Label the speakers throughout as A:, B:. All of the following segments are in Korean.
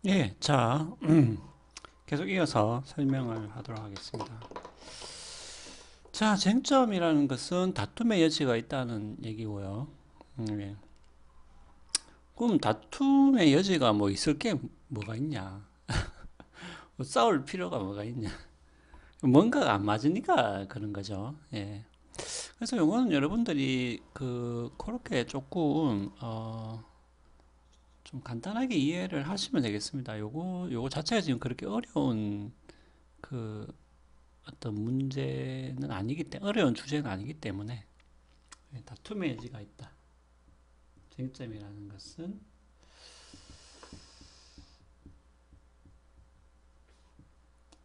A: 예, 자, 계속 이어서 설명을 하도록 하겠습니다. 자, 쟁점이라는 것은 다툼의 여지가 있다는 얘기고요. 예. 그럼 다툼의 여지가 뭐 있을 게 뭐가 있냐? 뭐 싸울 필요가 뭐가 있냐? 뭔가가 안 맞으니까 그런 거죠. 예. 그래서 요거는 여러분들이 그렇게 조금, 좀 간단하게 이해를 하시면 되겠습니다. 요거 자체가 지금 그렇게 어려운 그 어떤 문제는 아니기 때문에 어려운 주제는 아니기 때문에 다툼의 여지가 있다. 쟁점이라는 것은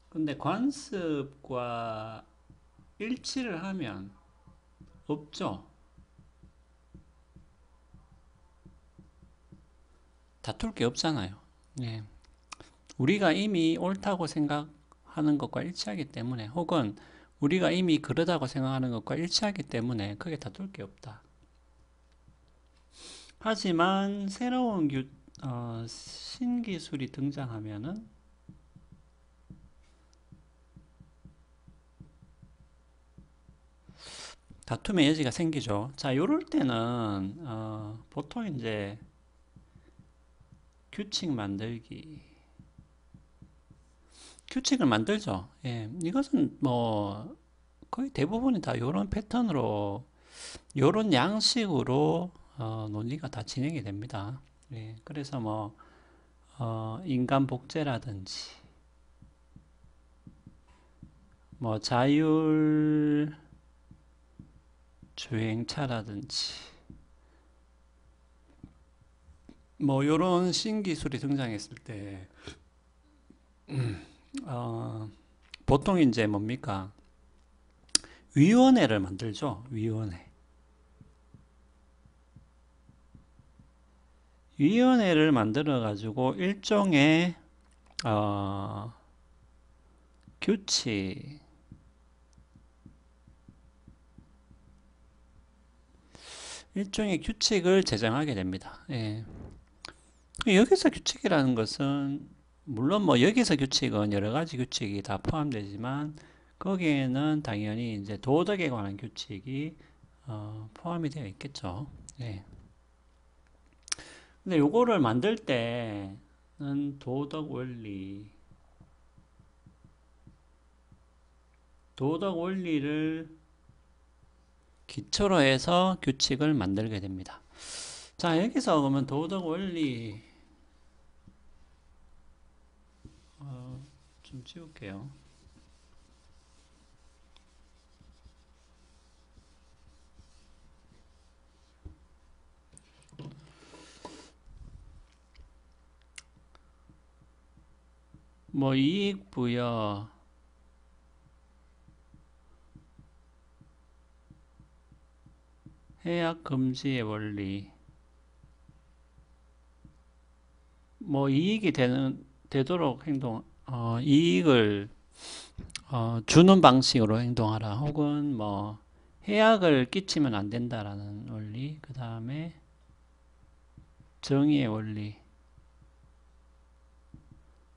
A: 근데 관습과 일치를 하면 없죠. 다툴 게 없잖아요. 예. 우리가 이미 옳다고 생각하는 것과 일치하기 때문에 혹은 우리가 이미 그러다고 생각하는 것과 일치하기 때문에 크게 다툴 게 없다. 하지만 새로운 신기술이 등장하면은 다툼의 여지가 생기죠. 자, 요럴 때는 보통 이제 규칙 만들기, 규칙을 만들죠. 예, 이것은 뭐 거의 대부분이 다 요런 패턴으로, 요런 양식으로 논리가 다 진행이 됩니다. 예, 그래서 뭐 인간 복제라든지, 뭐 자율 주행차라든지, 뭐 요런 신기술이 등장했을 때 어, 보통 이제 뭡니까? 위원회를 만들죠. 위원회. 위원회를 만들어 가지고 일종의 어, 규칙, 일종의 규칙을 제정하게 됩니다. 예. 여기서 규칙이라는 것은 물론 뭐 여기서 규칙은 여러 가지 규칙이 다 포함되지만 거기에는 당연히 이제 도덕에 관한 규칙이 포함이 되어 있겠죠. 예. 근데 요거를 만들 때는 도덕 원리, 도덕 원리를 기초로 해서 규칙을 만들게 됩니다. 자, 여기서 그러면 도덕 원리 좀 지울게요. 뭐 이익 부여, 해약 금지의 원리, 뭐 이익이 되도록 이익을 주는 방식으로 행동하라. 혹은 뭐 해악을 끼치면 안 된다라는 원리, 그 다음에 정의의 원리,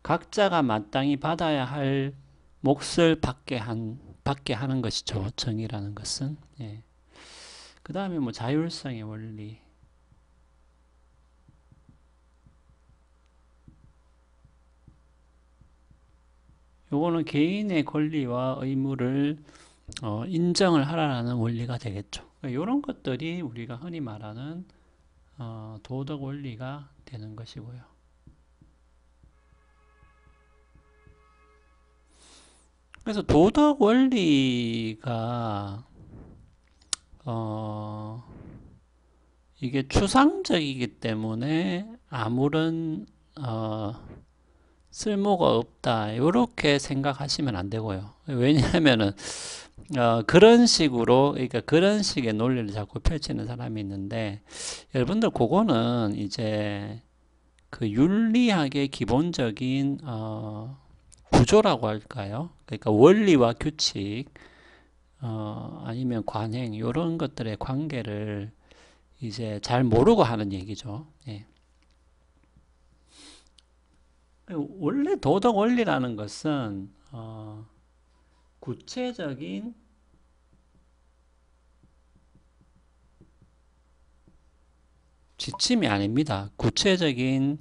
A: 각자가 마땅히 받아야 할 몫을 받게 하는 것이죠. 정의라는 것은. 예. 그 다음에 뭐 자율성의 원리, 요거는 개인의 권리와 의무를 인정을 하라는 원리가 되겠죠. 이런 것들이 우리가 흔히 말하는 도덕 원리가 되는 것이고요. 그래서 도덕 원리가 어, 이게 추상적이기 때문에 아무런 쓸모가 없다. 이렇게 생각하시면 안 되고요. 왜냐하면은 그런 식으로, 그러니까 그런 식의 논리를 자꾸 펼치는 사람이 있는데, 여러분들 그거는 이제 그 윤리학의 기본적인 구조라고 할까요? 그러니까 원리와 규칙, 아니면 관행 이런 것들의 관계를 이제 잘 모르고 하는 얘기죠. 예. 원래 도덕 원리라는 것은 구체적인 지침이 아닙니다. 구체적인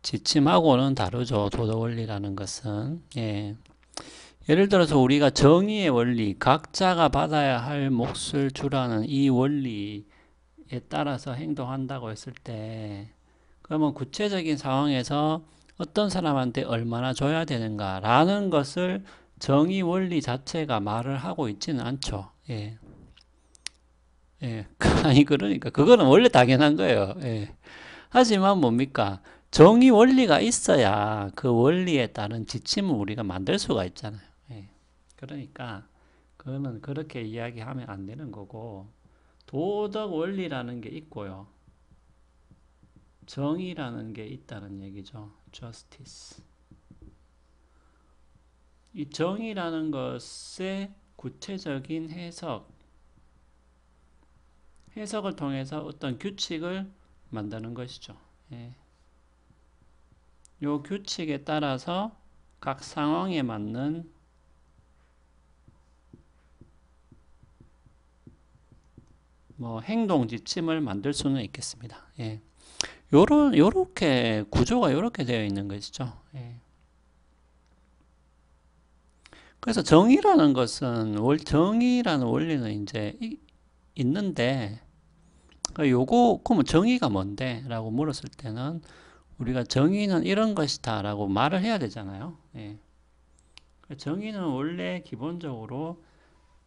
A: 지침하고는 다르죠. 도덕 원리라는 것은. 예. 예를 들어서 우리가 정의의 원리, 각자가 받아야 할 몫을 주라는 이 원리에 따라서 행동한다고 했을 때, 그러면 구체적인 상황에서 어떤 사람한테 얼마나 줘야 되는가라는 것을 정의 원리 자체가 말을 하고 있지는 않죠. 예. 예. 아니, 그러니까, 그거는 원래 당연한 거예요. 예. 하지만 뭡니까? 정의 원리가 있어야 그 원리에 따른 지침을 우리가 만들 수가 있잖아요. 예. 그러니까, 그거는 그렇게 이야기하면 안 되는 거고, 도덕 원리라는 게 있고요. 정의라는 게 있다는 얘기죠. justice. 이 정의라는 것의 구체적인 해석을 통해서 어떤 규칙을 만드는 것이죠. 예. 요 규칙에 따라서 각 상황에 맞는 뭐 행동 지침을 만들 수는 있겠습니다. 예. 요렇게 구조가 요렇게 되어 있는 것이죠. 예. 그래서 정의라는 원리는 이제 있는데, 그러면 정의가 뭔데? 라고 물었을 때는 우리가 정의는 이런 것이다 라고 말을 해야 되잖아요. 예. 정의는 원래 기본적으로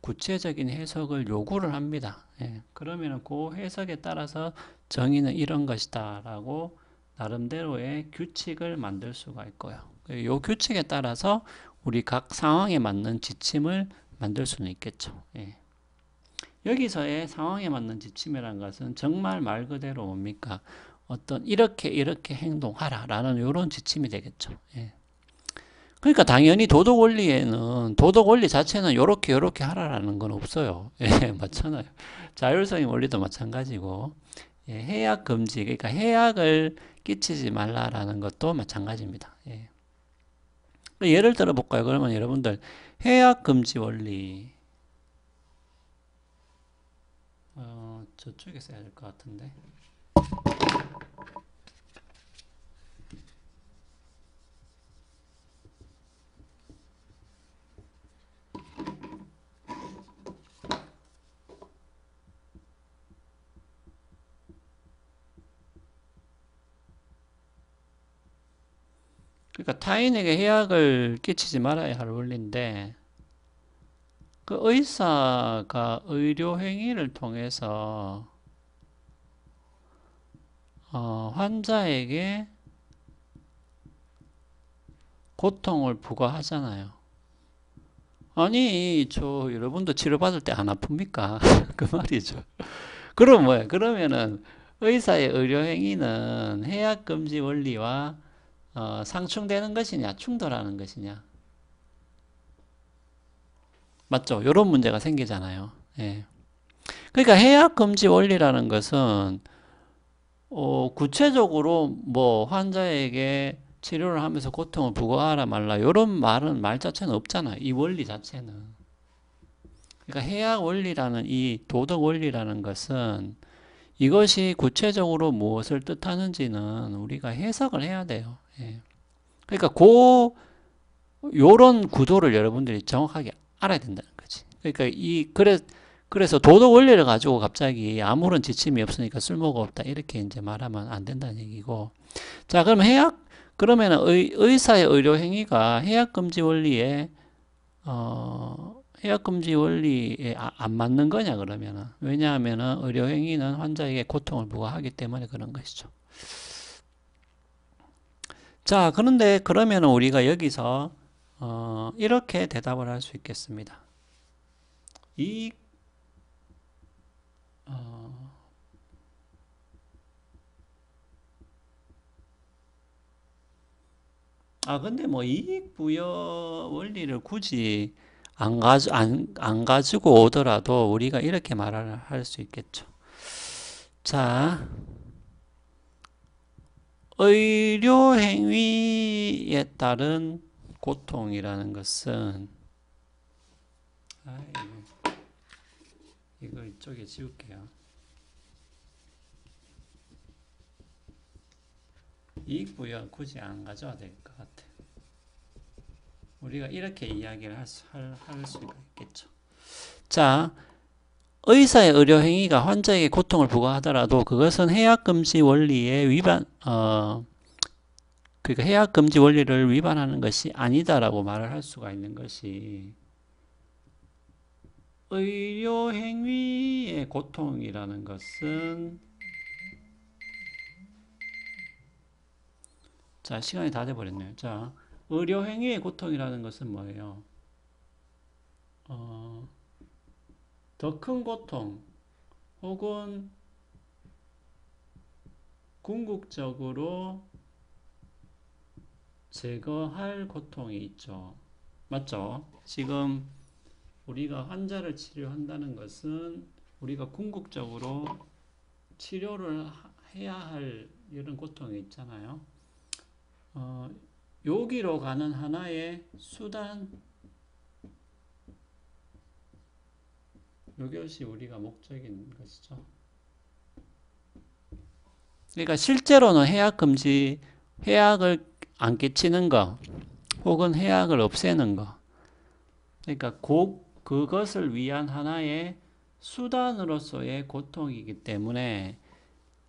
A: 구체적인 해석을 요구를 합니다. 예. 그러면 그 해석에 따라서 정의는 이런 것이다 라고 나름대로의 규칙을 만들 수가 있고요. 이 규칙에 따라서 우리 각 상황에 맞는 지침을 만들 수는 있겠죠. 예. 여기서의 상황에 맞는 지침이라는 것은 정말 말 그대로 뭡니까? 어떤 이렇게 행동하라 라는 이런 지침이 되겠죠. 예. 그러니까 당연히 도덕 원리 자체는 요렇게 하라라는 건 없어요. 예, 맞잖아요. 자율성의 원리도 마찬가지고, 예, 해악 금지, 그러니까 해악을 끼치지 말라라는 것도 마찬가지입니다. 예. 예를 들어 볼까요? 그러면 여러분들 해악 금지 원리, 저쪽에서 해야 될 것 같은데. 그러니까 타인에게 해악을 끼치지 말아야 할 원리인데, 그 의사가 의료 행위를 통해서 환자에게 고통을 부과하잖아요. 아니, 여러분도 치료받을 때 안 아픕니까? 그 말이죠. 그럼 뭐예요? 그러면은 의사의 의료 행위는 해약 금지 원리와 상충되는 것이냐, 충돌하는 것이냐. 맞죠? 이런 문제가 생기잖아요. 예. 그러니까 해약 금지 원리라는 것은 구체적으로 뭐 환자에게 치료를 하면서 고통을 부과하라 말라 이런 말 자체는 없잖아요. 이 원리 자체는. 그러니까 해약 원리라는 이 도덕 원리라는 것은 이것이 구체적으로 무엇을 뜻하는지는 우리가 해석을 해야 돼요. 예. 그러니까 요런 구도를 여러분들이 정확하게 알아야 된다는 거지. 그러니까 그래서 도덕 원리를 가지고 갑자기 아무런 지침이 없으니까 쓸모가 없다 이렇게 이제 말하면 안 된다는 얘기고. 자, 그럼 그러면 의사의 의료 행위가 해약 금지 원리에 해약 금지 원리에 안 맞는 거냐 그러면은. 왜냐하면은 의료 행위는 환자에게 고통을 부과하기 때문에 그런 것이죠. 자, 그런데 그러면은 우리가 여기서 이렇게 대답을 할 수 있겠습니다. 근데 뭐 이익 부여 원리를 굳이 안 가지고 오더라도 우리가 이렇게 말을 할 수 있겠죠. 자, 의료 행위에 따른 고통이라는 것은 이거 이쪽에 지울게요. 이익부여 굳이 안 가져와도 될 것 같아요. 우리가 이렇게 이야기를 할 수가 있겠죠. 자, 의사의 의료행위가 환자에게 고통을 부과하더라도 그것은 해약금지 원리의 그러니까 해약금지 원리를 위반하는 것이 아니다라고 말을 할 수가 있는 것이 의료행위의 고통이라는 것은 자, 시간이 다 돼버렸네요. 자, 의료행위의 고통이라는 것은 뭐예요? 더 큰 고통 혹은 궁극적으로 제거할 고통이 있죠. 맞죠? 지금 우리가 환자를 치료한다는 것은 우리가 궁극적으로 치료를 해야 할 이런 고통이 있잖아요. 여기로 가는 하나의 수단, 이것이 우리가 목적인 것이죠. 그러니까 실제로는 해약을 안 끼치는 거, 혹은 해약을 없애는 거. 그러니까 그것을 위한 하나의 수단으로서의 고통이기 때문에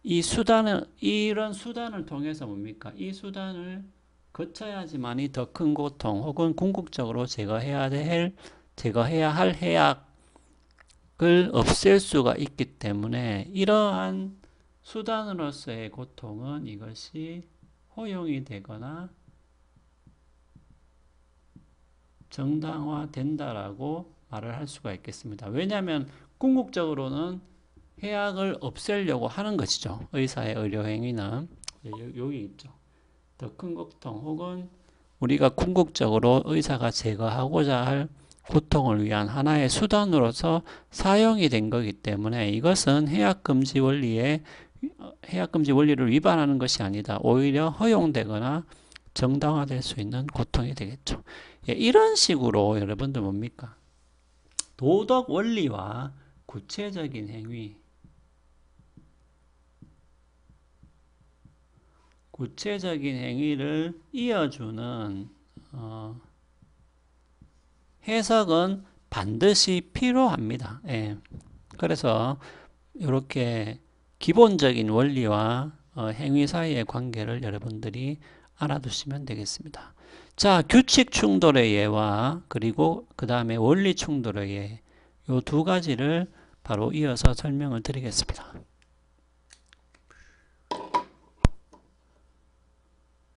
A: 이런 수단을 통해서 뭡니까? 이 수단을 거쳐야지만이 더 큰 고통 혹은 궁극적으로 제거해야 할 해약을 없앨 수가 있기 때문에 이러한 수단으로서의 고통은 이것이 허용이 되거나 정당화된다라고 말을 할 수가 있겠습니다. 왜냐하면 궁극적으로는 해약을 없애려고 하는 것이죠. 의사의 의료행위는 여기 있죠. 더 큰 고통 혹은 우리가 궁극적으로 의사가 제거하고자 할 고통을 위한 하나의 수단으로서 사용이 된 거기 때문에 이것은 해약금지 원리를 위반하는 것이 아니다. 오히려 허용되거나 정당화될 수 있는 고통이 되겠죠. 이런 식으로 여러분들 뭡니까? 도덕 원리와 구체적인 행위, 구체적인 행위를 이어주는 해석은 반드시 필요합니다. 예. 그래서 이렇게 기본적인 원리와 행위 사이의 관계를 여러분들이 알아두시면 되겠습니다. 자, 규칙 충돌의 예와 그리고 그 다음에 원리 충돌의 예, 이 두 가지를 바로 이어서 설명을 드리겠습니다.